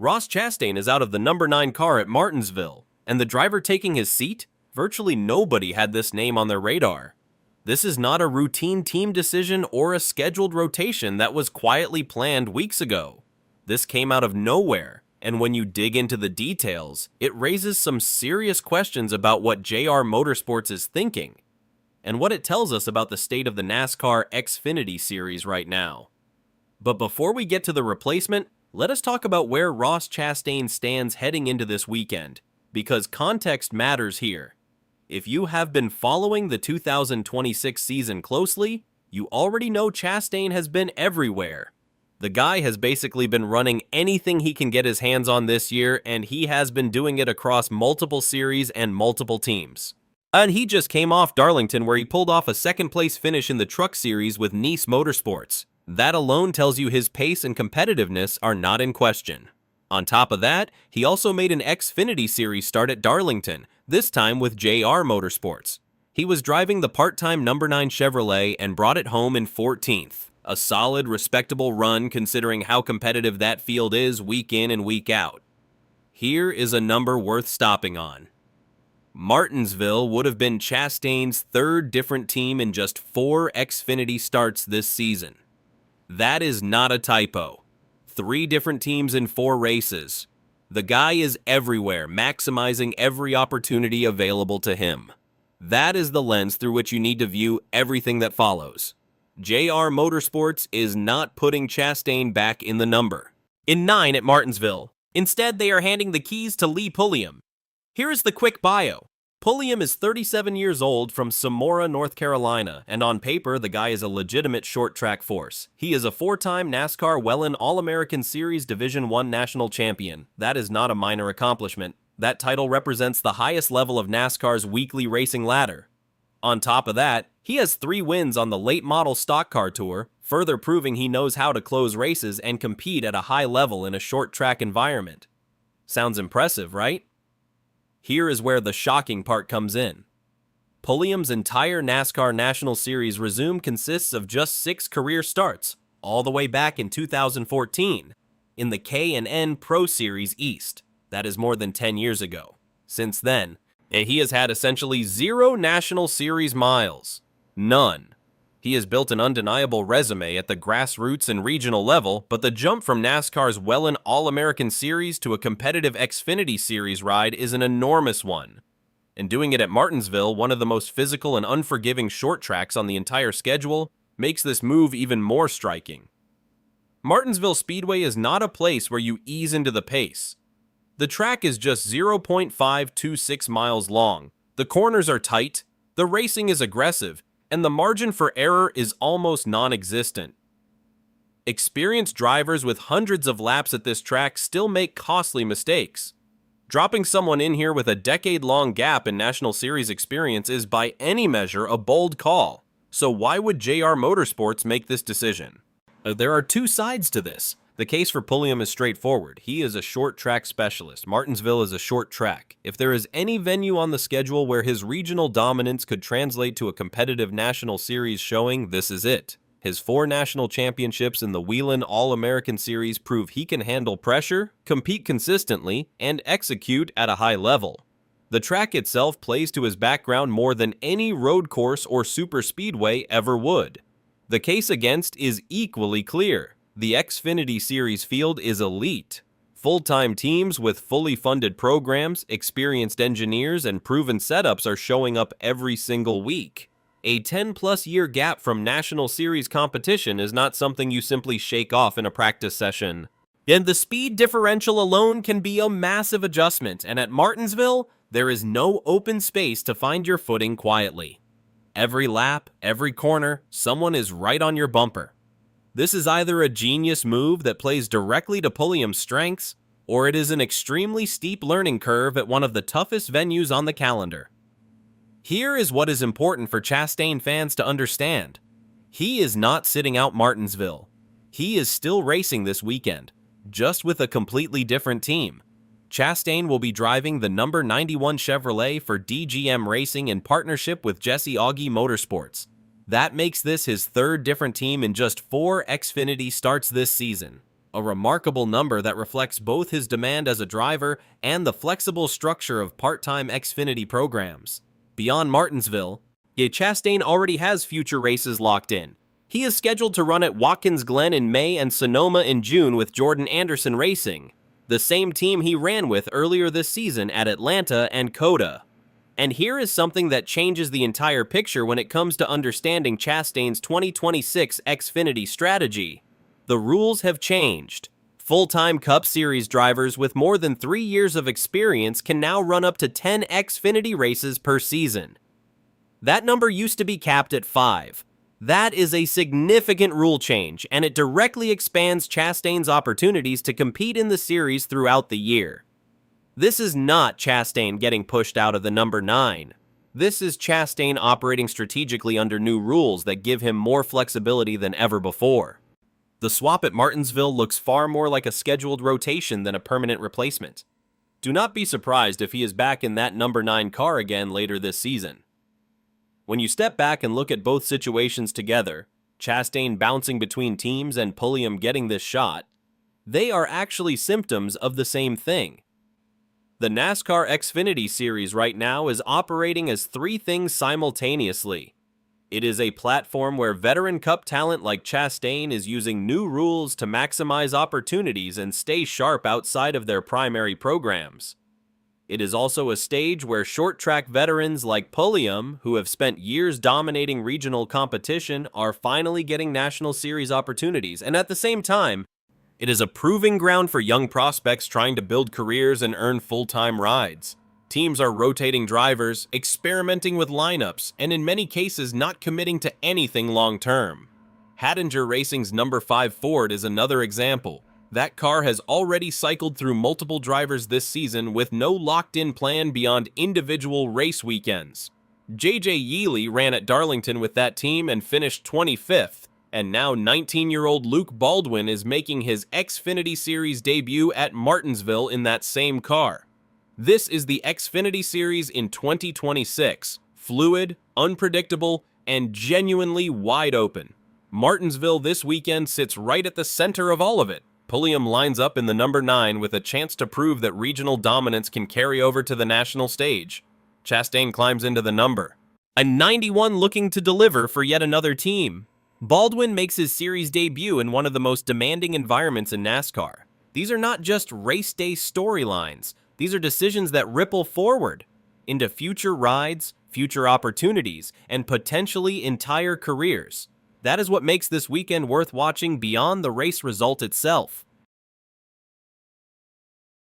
Ross Chastain is out of the number 9 car at Martinsville, and the driver taking his seat? Virtually nobody had this name on their radar. This is not a routine team decision or a scheduled rotation that was quietly planned weeks ago. This came out of nowhere, and when you dig into the details, it raises some serious questions about what JR Motorsports is thinking, and what it tells us about the state of the NASCAR Xfinity Series right now. But before we get to the replacement, let us talk about where Ross Chastain stands heading into this weekend, because context matters here. If you have been following the 2026 season closely, you already know Chastain has been everywhere. The guy has basically been running anything he can get his hands on this year, and he has been doing it across multiple series and multiple teams. And he just came off Darlington, where he pulled off a second-place finish in the Truck Series with NASCAR Motorsports. That alone tells you his pace and competitiveness are not in question. On top of that, he also made an Xfinity Series start at Darlington, this time with JR Motorsports. He was driving the part-time number 9 Chevrolet and brought it home in 14th. A solid, respectable run considering how competitive that field is week in and week out. Here is a number worth stopping on. Martinsville would have been Chastain's third different team in just 4 Xfinity starts this season. That is not a typo. 3 different teams in 4 races. The guy is everywhere, maximizing every opportunity available to him. That is the lens through which you need to view everything that follows. JR Motorsports is not putting Chastain back in the number in 9 at Martinsville. Instead, they are handing the keys to Lee Pulliam. Here is the quick bio. Pulliam is 37 years old from Samora, North Carolina, and on paper, the guy is a legitimate short-track force. He is a 4-time NASCAR Whelen All-American Series Division I national champion. That is not a minor accomplishment. That title represents the highest level of NASCAR's weekly racing ladder. On top of that, he has 3 wins on the late model stock car tour, further proving he knows how to close races and compete at a high level in a short-track environment. Sounds impressive, right? Here is where the shocking part comes in. Pulliam's entire NASCAR National Series resume consists of just 6 career starts, all the way back in 2014, in the K&N Pro Series East. That is more than 10 years ago. Since then, he has had essentially 0 National Series miles. None. He has built an undeniable resume at the grassroots and regional level, but the jump from NASCAR's Whelen All-American Series to a competitive Xfinity Series ride is an enormous one. And doing it at Martinsville, one of the most physical and unforgiving short tracks on the entire schedule, makes this move even more striking. Martinsville Speedway is not a place where you ease into the pace. The track is just 0.526 miles long, the corners are tight, the racing is aggressive, and the margin for error is almost non-existent. Experienced drivers with hundreds of laps at this track still make costly mistakes. Dropping someone in here with a decade-long gap in National Series experience is by any measure a bold call. So why would JR Motorsports make this decision? There are 2 sides to this. The case for Pulliam is straightforward. He is a short track specialist. Martinsville is a short track. If there is any venue on the schedule where his regional dominance could translate to a competitive National Series showing, this is it. His 4 national championships in the Whelen All-American Series prove he can handle pressure, compete consistently, and execute at a high level. The track itself plays to his background more than any road course or super speedway ever would. The case against is equally clear. The Xfinity Series field is elite. Full-time teams with fully funded programs, experienced engineers, and proven setups are showing up every single week. A 10-plus year gap from National Series competition is not something you simply shake off in a practice session. And the speed differential alone can be a massive adjustment, and at Martinsville, there is no open space to find your footing quietly. Every lap, every corner, someone is right on your bumper. This is either a genius move that plays directly to Pulliam's strengths, or it is an extremely steep learning curve at one of the toughest venues on the calendar. Here is what is important for Chastain fans to understand. He is not sitting out Martinsville. He is still racing this weekend, just with a completely different team. Chastain will be driving the number 91 Chevrolet for DGM Racing in partnership with Jesse Augie Motorsports. That makes this his 3rd different team in just 4 Xfinity starts this season. a remarkable number that reflects both his demand as a driver and the flexible structure of part-time Xfinity programs. Beyond Martinsville, Chastain already has future races locked in. He is scheduled to run at Watkins Glen in May and Sonoma in June with Jordan Anderson Racing, the same team he ran with earlier this season at Atlanta and COTA. And here is something that changes the entire picture when it comes to understanding Chastain's 2026 Xfinity strategy. The rules have changed. Full-time Cup Series drivers with more than 3 years of experience can now run up to 10 Xfinity races per season. That number used to be capped at 5. That is a significant rule change, and it directly expands Chastain's opportunities to compete in the series throughout the year. This is not Chastain getting pushed out of the number 9. This is Chastain operating strategically under new rules that give him more flexibility than ever before. The swap at Martinsville looks far more like a scheduled rotation than a permanent replacement. Do not be surprised if he is back in that number 9 car again later this season. When you step back and look at both situations together, Chastain bouncing between teams and Pulliam getting this shot, they are actually symptoms of the same thing. The NASCAR Xfinity Series right now is operating as 3 things simultaneously. It is a platform where veteran Cup talent like Chastain is using new rules to maximize opportunities and stay sharp outside of their primary programs. It is also a stage where short-track veterans like Pulliam, who have spent years dominating regional competition, are finally getting National Series opportunities, and at the same time, it is a proving ground for young prospects trying to build careers and earn full-time rides. Teams are rotating drivers, experimenting with lineups, and in many cases not committing to anything long-term. Hattinger Racing's number 5 Ford is another example. That car has already cycled through multiple drivers this season with no locked-in plan beyond individual race weekends. J.J. Yealy ran at Darlington with that team and finished 25th, and now 19-year-old Luke Baldwin is making his Xfinity Series debut at Martinsville in that same car. This is the Xfinity Series in 2026, fluid, unpredictable, and genuinely wide open. Martinsville this weekend sits right at the center of all of it. Pulliam lines up in the number 9 with a chance to prove that regional dominance can carry over to the national stage. Chastain climbs into the number. A 91 looking to deliver for yet another team. Baldwin makes his series debut in one of the most demanding environments in NASCAR. These are not just race day storylines. These are decisions that ripple forward into future rides, future opportunities, and potentially entire careers. That is what makes this weekend worth watching beyond the race result itself.